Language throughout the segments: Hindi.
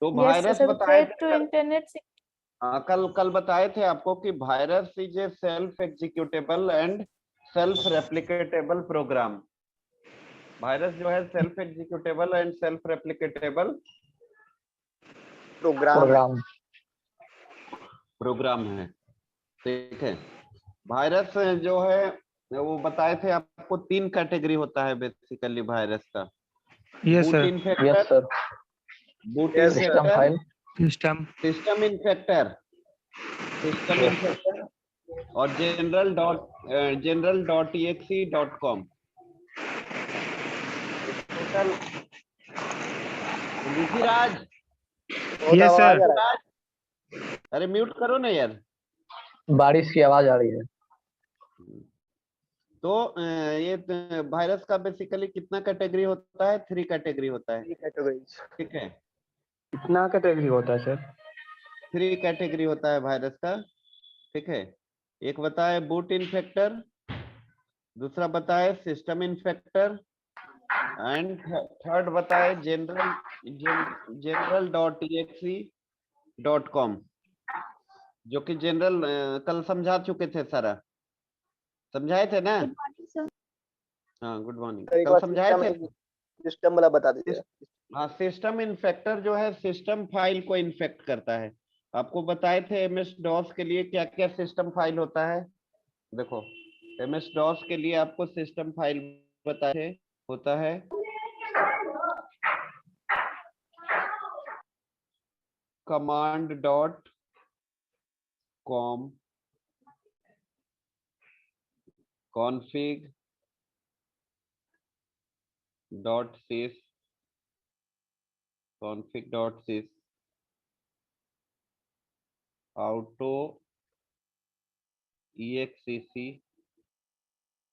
तो Yes, वायरस sir. The बताए threat to थे internet कल कल बताए थे आपको कि virus is a self executable and self replicatable program. Virus जो है self executable and self replicatable program program है। ठीक है, वायरस जो है वो बताए थे आपको 3 कैटेगरी होता है बेसिकली वायरस का। Yes boot sir. Yes इन्फेक्टर, sir. Boot system इन्फेक्टर, file. System system इन्फेक्टर, system इन्फेक्टर और general.exe.com। Total Rishiraj, yes sir. अरे म्यूट करो ना यार। बारिश की आवाज आ रही है। तो ये वायरस का बेसिकली कितना कैटेगरी होता है? 3 कैटेगरी होता है। ठीक है, कितना कैटेगरी होता है सर? 3 कैटेगरी होता है वायरस का। ठीक है, एक बताए बूट इन्फेक्टर, दूसरा बताए सिस्टम इन्फेक्टर एंड थर्ड बताए general.exe.com, जो कि जनरल कल समझा चुके थे सारा, समझाए थे ना? हाँ, गुड मॉर्निंग, कल समझाए थे। सिस्टम वाला बता दीजिए। हाँ, सिस्टम इन्फेक्टर जो है सिस्टम फाइल को इन्फेक्ट करता है। आपको बताए थे एमएस डॉस के लिए क्या क्या सिस्टम फाइल होता है। देखो, एमएस डॉस के लिए आपको सिस्टम फाइल बताए थे, होता है command dot com, config dot sys, config dot sys, auto exec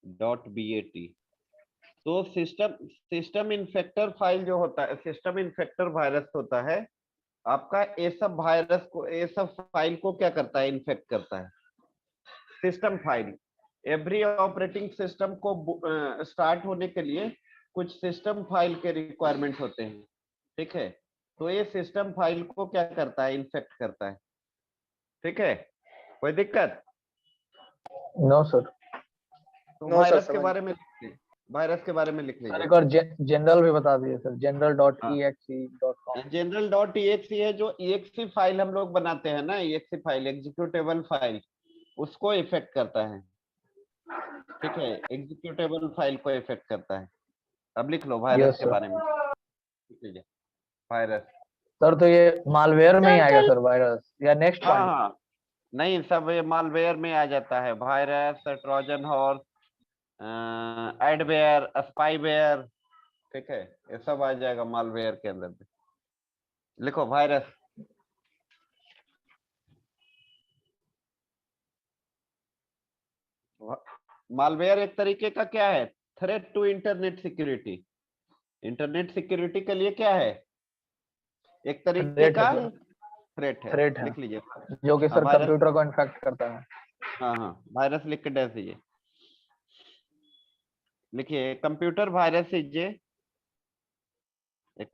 dot bat। तो सिस्टम इन्फेक्टर फाइल जो होता है, सिस्टम इन्फेक्टर वायरस होता है आपका, ये सब वायरस को, ये सब फाइल को क्या करता है? इन्फेक्ट करता है। System file, every operating system को स्टार्ट होने के लिए कुछ सिस्टम फाइल के रिक्वायरमेंट होते हैं। ठीक है, तो ये सिस्टम फाइल को क्या करता है? इन्फेक्ट करता है। ठीक है, कोई दिक्कत? No sir. तो No, वायरस sir, के बारे में लिख लीजिए, वायरस के बारे में लिख सर लीजिए। एक और जनरल भी बता दीजिए सर, general.exe.com। general.exe है, जो exe फाइल हम लोग बनाते हैं ना, exe फाइल एग्जीक्यूटेबल फाइल, उसको इफेक्ट करता है। ठीक है, एग्जीक्यूटेबल फाइल को इफेक्ट करता है। अब लिख लो वायरस यस के सर। बारे में, लिख लीजिए वायरस। सर तो ये मालवेयर में ही आएगा Central सर वायरस, या नेक्स्ट हाँ पॉइंट? हाँ, नहीं, सब ये मालवेयर में आ जाता है। Virus, Trojan horse, adware, spyware, ठीक है, ये सब आ जाएगा मालवेयर के अंदर में। लिखो वायरस। मालवेयर एक तरीके का क्या है? Threat to internet security. Internet security के लिए क्या है? एक तरीके थ्रेट है का सर। थ्रेट है। थ्रेट है लिख लीजिए। जो कि हाँ, सर वायरस। कंप्यूटर को इन्फेक्ट करता है। हाँ हाँ, वायरस लिख के डैश दीजिए। लिखिए computer virus is a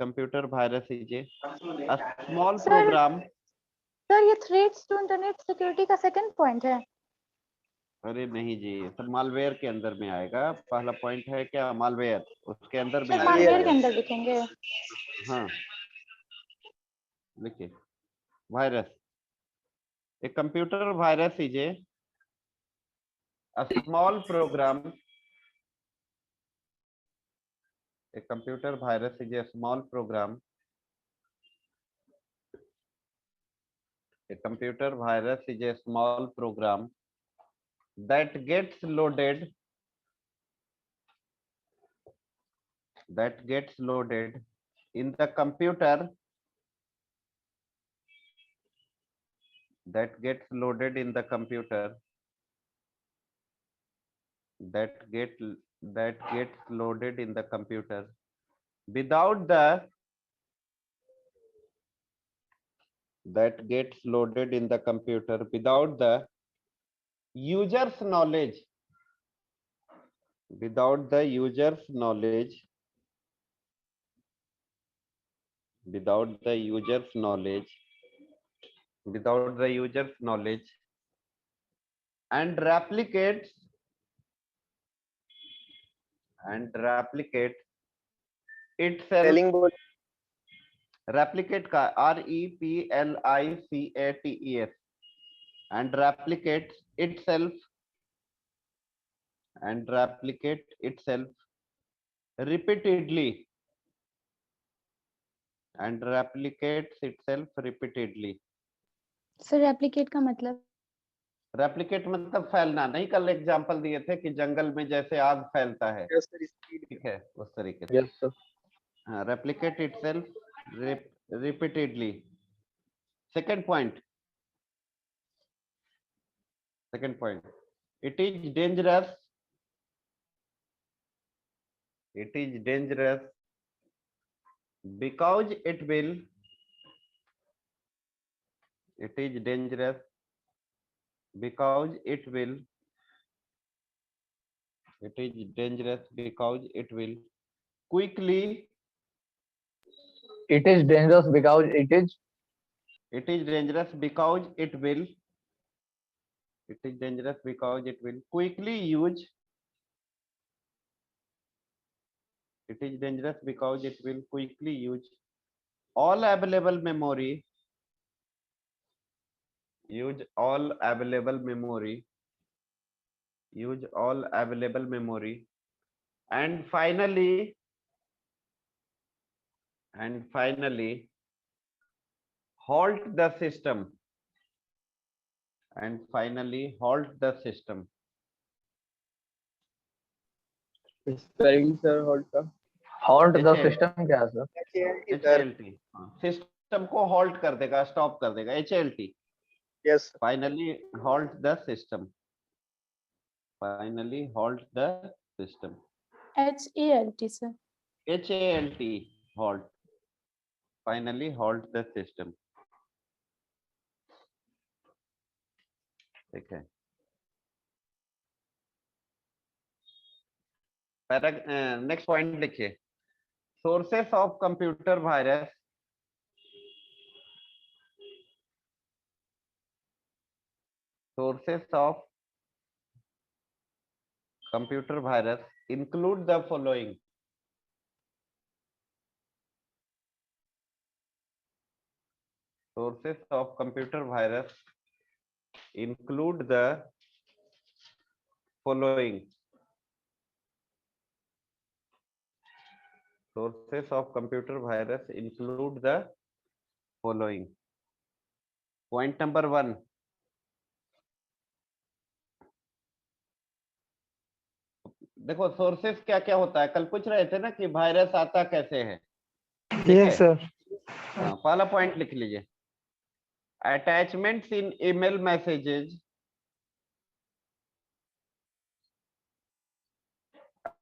computer virus is a small Sir, programme. sir, ये threats to internet security का second point है। अरे नहीं जी, ये सब मालवेयर के अंदर में आएगा। पहला पॉइंट है क्या? मालवेयर, उसके अंदर में सर आएगा malware के वायरस। अंदर लिखेंगे। हाँ, लिखिए virus. A computer virus is a small programme. A computer virus is a small program. A computer virus is a small program that gets loaded, in the computer, that gets loaded in the computer, that get that gets loaded in the computer without the that gets loaded in the computer without the user's knowledge, without the user's knowledge, without the user's knowledge, without the user's knowledge, and replicates itself. Spelling बोल Replicate का REPLICATES and replicate itself repeatedly and replicates itself repeatedly. Sir replicate का मतलब? रेप्लिकेट मतलब फैलना। नहीं, कल एग्जांपल दिए थे कि जंगल में जैसे आग फैलता है, ठीक है, उस तरीके से। Yes sir. हाँ, replicate itself repeatedly. Second point, it is dangerous, because it will, it is dangerous because it will, it is dangerous because it will quickly, It is dangerous because it is. it is dangerous because it will, it is dangerous because it will quickly use, it is dangerous because it will quickly use all available memory, use all available memory, use all available memory, and finally halt the system, and finally halt the system. Spelling sir halt का। Halt the HALT. सिस्टम क्या है सर? HALT, सिस्टम को हॉल्ट कर देगा, स्टॉप कर देगा, HALT. Yes Finally halt the system, finally halt the system. HALT sir. HALT, halt, finally halt the system. ठीक है। नेक्स्ट पॉइंट लिखिए, sources of computer virus, sources of computer virus include the following. Sources of computer virus include the following. Sources of computer virus include the following. Point number 1, देखो सोर्सेस क्या क्या होता है, कल पूछ रहे थे ना कि वायरस आता कैसे है। Yes, sir. हाँ, पहला पॉइंट लिख लीजिए, attachments in email messages,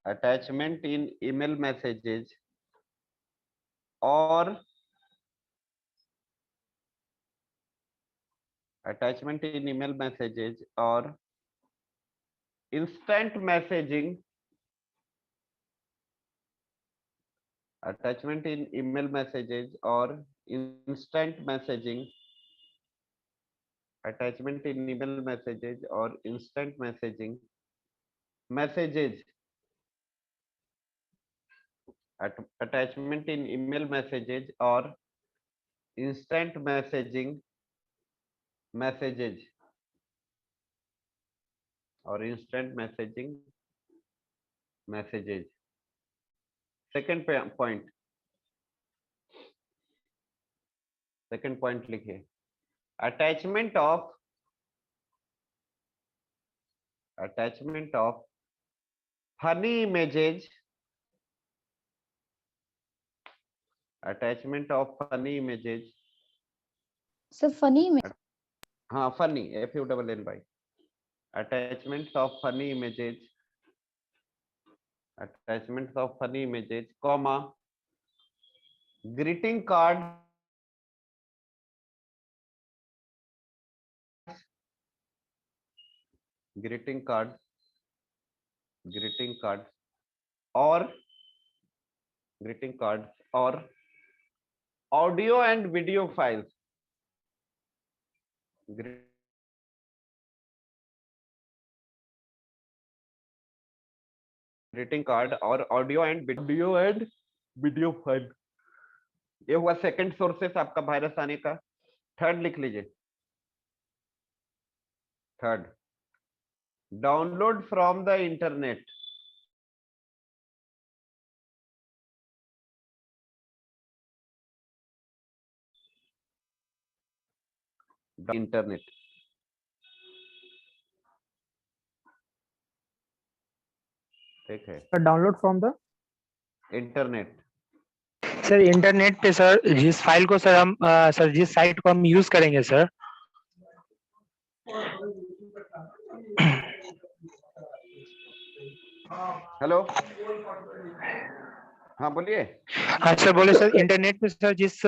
attachment in email messages or attachment in email messages or instant messaging, attachment in email messages or instant messaging, attachment in email messages or instant messaging, messages, attachment in email messages or instant messaging, messages or instant messaging, messages. Second point, second point लिखिए, attachment of funny images, attachment of funny images, sir funny में? हाँ funny, FUNNY, attachments of funny images, attachments of funny images, comma, greeting card, greeting cards or greeting cards or audio and video files. Greeting card और ऑडियो एंड वीडियो फाइल, ये हुआ सेकंड सोर्सेस आपका वायरस आने का। थर्ड लिख लीजिए, third download from the internet. Internet, ठीक है, download from the internet. Sir internet पे सर जिस फाइल को सर हम सर जिस साइट को हम यूज करेंगे सर, हेलो, हाँ बोलिए। हाँ सर बोले सर, इंटरनेट पे सर जिस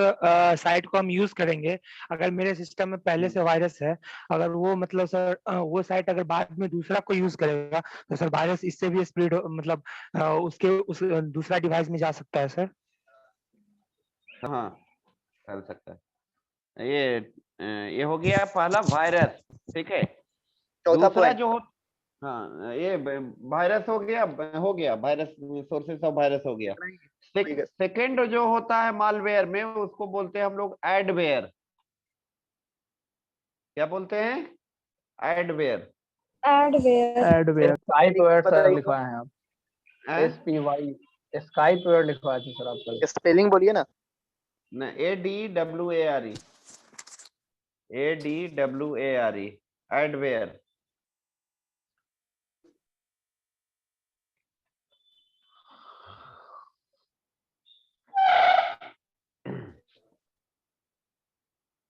साइट को हम यूज करेंगे, अगर मेरे सिस्टम में पहले से वायरस है, अगर वो मतलब सर वो साइट अगर बाद में दूसरा कोई यूज करेगा तो सर वायरस इससे भी स्प्रेड मतलब उसके उस दूसरा डिवाइस में जा सकता है सर। हाँ चल सकता है। ये हो गया पहला वायरस, ठीक है। चौथा दूसरा पॉइंट, जो हाँ ये वायरस हो गया वायरस, सोर्सेस ऑफ वायरस हो गया। ठीक है। सेकंड जो होता है मालवेयर में, उसको बोलते हैं हम लोग एडवेयर। क्या बोलते हैं? एडवेयर। एडवेयर स्काईपवेयर सर बताइए। लिखवाए हैं आप, हैं? SPY स्काईपवेयर लिखवाए थे सर आप कल। स्पेलिंग बोलिए ना। न ADWARE, ADWARE, एडवेयर।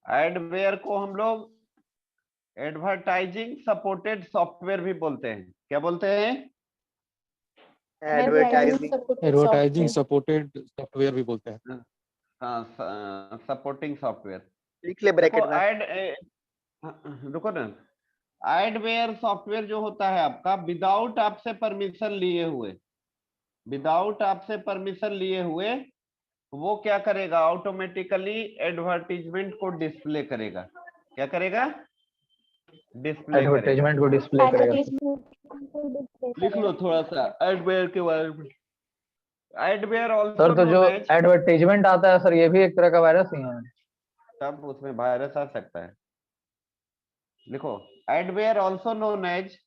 एडवेयर को हम लोग एडवर्टाइजिंग सपोर्टेड सॉफ्टवेयर भी बोलते हैं। क्या बोलते हैं? एडवर्टाइजिंग, एडवर्टाइजिंग सपोर्टेड सॉफ्टवेयर भी बोलते हैं। हाँ, सपोर्टिंग सॉफ्टवेयर। लिख ले ब्रैकेट देखो में। रुको ना, एडवेयर सॉफ्टवेयर जो होता है आपका विदाउट आपसे परमिशन लिए हुए, वो क्या करेगा? ऑटोमेटिकली एडवर्टीजमेंट को डिस्प्ले करेगा। क्या करेगा? डिस्प्ले करेगा। एडवर्टाइजमेंट को डिस्प्ले करेगा। लिख लो थोड़ा सा एडवेयर के बारे में। एडवेयर सर ऑल्सो तो जो नोन एज, एडवर्टाइजमेंट आता है सर, ये भी एक तरह का वायरस ही है। तब उसमें वायरस आ सकता है। लिखो adware also known as,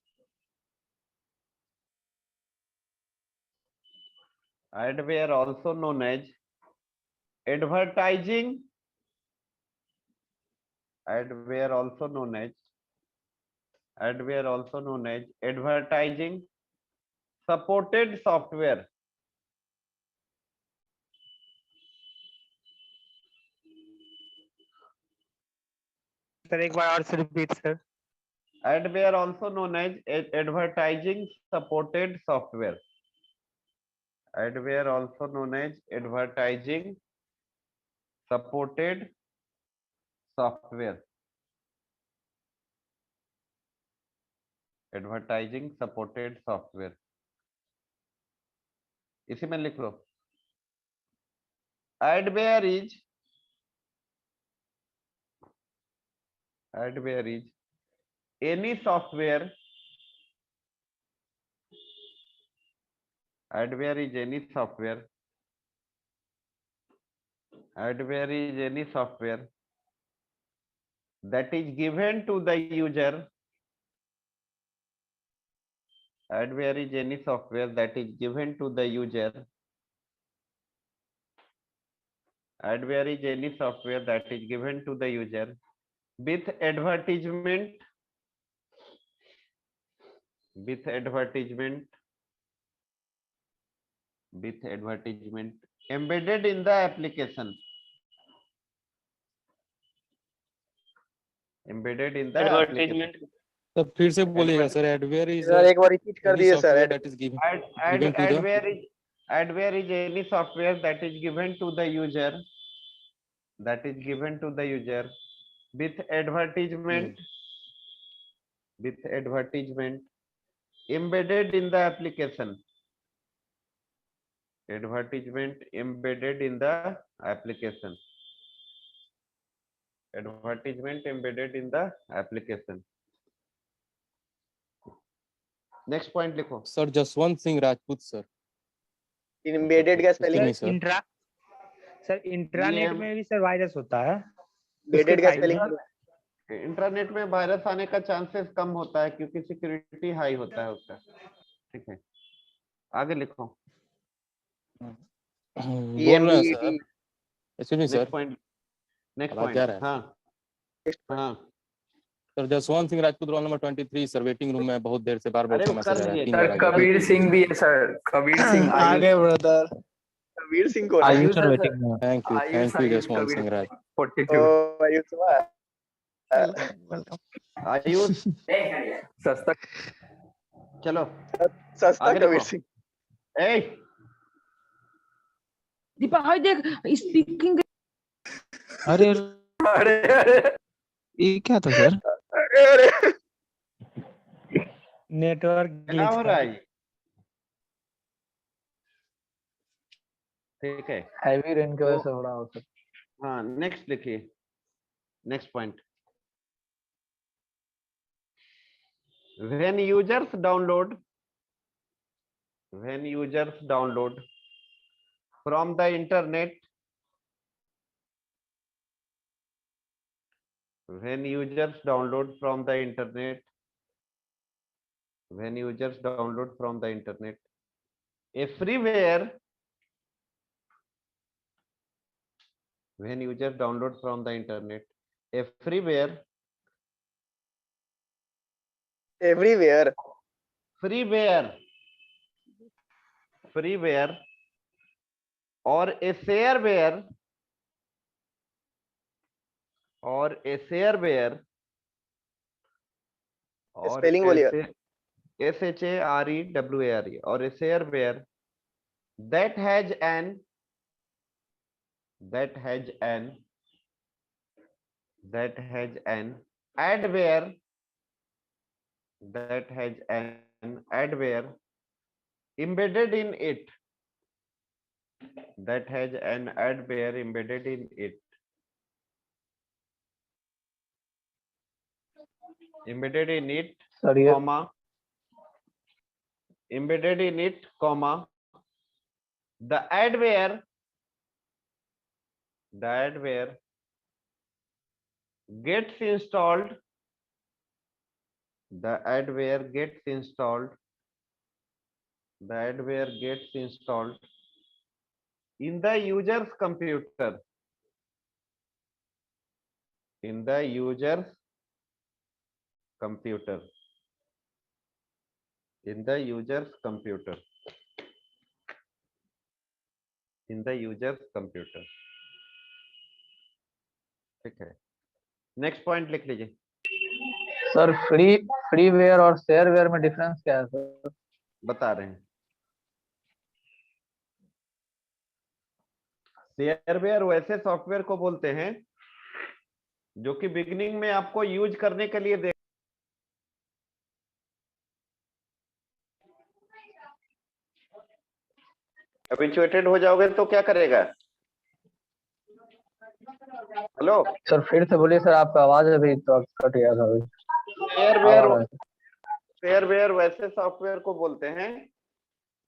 adware also known as advertising, adware also known as advertising supported software। Sir एक बार और से repeat sir. adware also known as advertising supported software, adware also known as advertising supported software, advertising supported software. इसी में लिख लो adware is any software, adware is any software, adware is any software that is given to the user, adware is any software that is given to the user, adware is any software that is given to the user with advertisement, embedded in the application, embedded in the application। तो फिर से बोलिएगा सर, एडवेयर इज सर एक बार रिपीट कर दिए sir. That is given to the, adware is any software that is given to the user, with advertisement, embedded in the application, advertisement embedded in the application। Advertisement embedded in the application. Next point लिखो. Sir Jaswant Singh Rajput sir. embedded का कुछ spelling नहीं सर. इंट्रानेट में भी सर वायरस होता है. embedded का file spelling में- इंटरनेट में वायरस आने का चांसेस कम होता है क्योंकि सिक्योरिटी हाई होता है उसका. ठीक है, आगे लिखो. बोल रहे हैं sir. Actually sir next point. Next आवाज जा पॉइंट. रहा है? हाँ हाँ. Sir Jaswant Singh Rajput roll number 23 sir waiting room में बहुत देर से बार बार अरे उसका वो मैसेज कर आ रहा है. लिए. 3 सर, बार आ गया. कबीर सिंह भी है सर. कबीर सिंह आगे ब्रदर कबीर सिंह कौन है? आयुष सर, वेटिंग में थैंक यू जसवंत सिंह राज. 42 ओ आयुष वाह. आयुष सस्ता. चलो सस्ता आगे कबीर लिखो. सिंह. ए दीपा हाय देख स्पीकिंग. अरे अरे अरे ये क्या था सर? अरे अरे नेटवर्क क्या हो रहा है? ठीक है. हैवी रेन की वजह से हो रहा हो सकता. हाँ, नेक्स्ट लिखिए. Next point. when users download from the internet everywhere when users download from the internet everywhere everywhere freeware or a shareware or shareware Spelling बोलिए. SHAREWARE or a shareware that has an adware embedded in it sir ये comma the adware gets installed in the user's computer ठीक है. नेक्स्ट पॉइंट लिख लीजिए. सर फ्रीवेयर और शेयरवेयर में डिफरेंस क्या है सर? बता रहे हैं. शेयरवेयर वैसे सॉफ्टवेयर को बोलते हैं जो कि बिगिनिंग में आपको यूज करने के लिए दे. हैबिचुएटेड हो जाओगे तो क्या करेगा? हेलो सर फिर से बोलिए सर, आपका आवाज अभी तो कट गया था अभी. शेयरवेयर वैसे सॉफ्टवेयर को बोलते हैं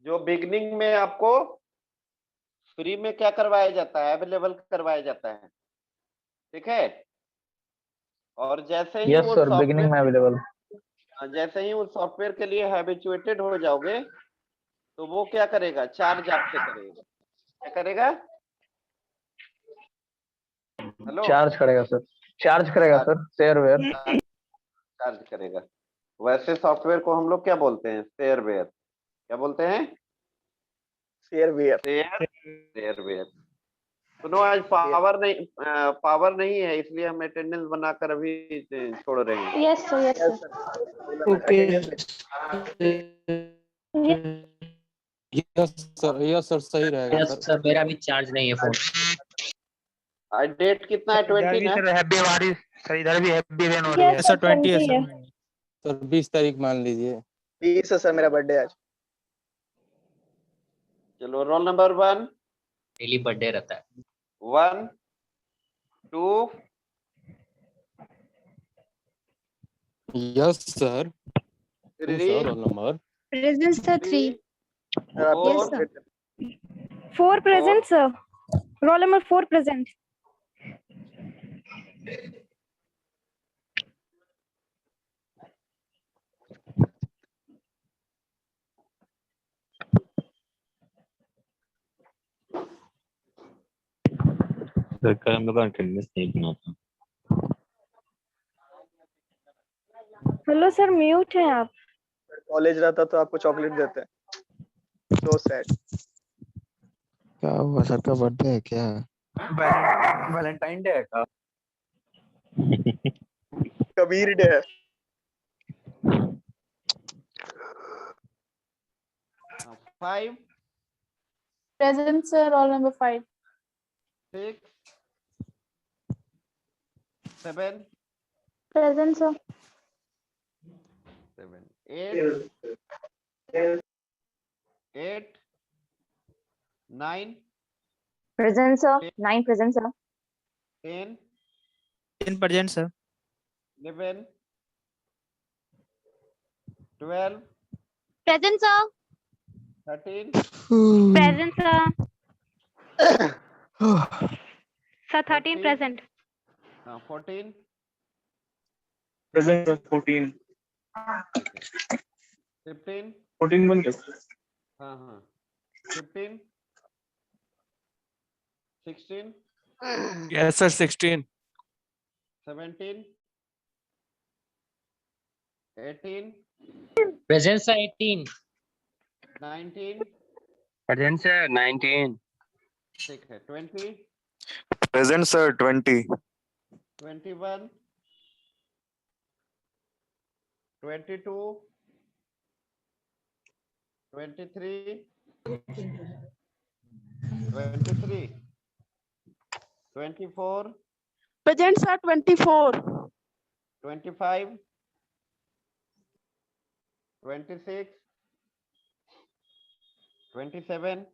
जो बिगिनिंग में आपको फ्री में क्या करवाया जाता है, अवेलेबल करवाया जाता है. ठीक है. और जैसे ही यस वो सर, बिगिनिंग में अवेलेबल. जैसे ही उस सॉफ्टवेयर के लिए हैबिचुएटेड हो जाओगे तो वो क्या करेगा? चार्ज आपसे करेगा. क्या करेगा? हेलो, चार्ज करेगा सर. चार्ज करेगा सर शेयरवेयर. चार्ज करेगा. वैसे सॉफ्टवेयर को हम लोग क्या बोलते हैं? शेयरवेयर. क्या बोलते हैं? शेयरवेयर. सुनो, आज पावर नहीं है इसलिए हम अटेंडेंस बनाकर अभी छोड़ रहे हैं. Yes sir, yes sir. Okay yes sir सही रहेगा सर. मेरा भी चार्ज नहीं है फोन. आज डेट कितना है? 20 ना? सर हैप्पी हमारी सर इधर भी हैप्पी रेन हो रही है. यस सर सर 20 है 20 है. सर. सर 20 तारीख मान लीजिए. 20 है सर, मेरा बर्थडे आज. चलो, रोल नंबर 1. डेली बर्थडे रहता है. 1 2 Yes, sir. Two, sir. Three. Roll number. Present sir 3. Sir आपको Yes, sir. chocolate 4 present sir. Roll number 4 present. Sir हम लोग का अटेंडेंस नहीं बना था। हेलो सर म्यूट हैं आप। कॉलेज रहता तो आपको चॉकलेट देते हैं। So sad. क्या हुआ सर का बर्थडे है क्या? वैलेंटाइन डे है का? कबीर डे है। Now, 5, Present sir. Roll number 5. 6, 7, Present sir. 7, 8, 8, 9, Present sir. 9 present sir. 10, in present sir. 11, 12, Present sir. 13, Present sir. Sir 13 present. 14, present 14 15, 14 बन गया। हाँ 15, 16, yes sir 16। 17, 18, Present sir 18. 19, present sir 19। ठीक है 20, प्रेजेंट सर 20। 21, 22, 23, 23, 24, Present sir 24. 25, 26, 27,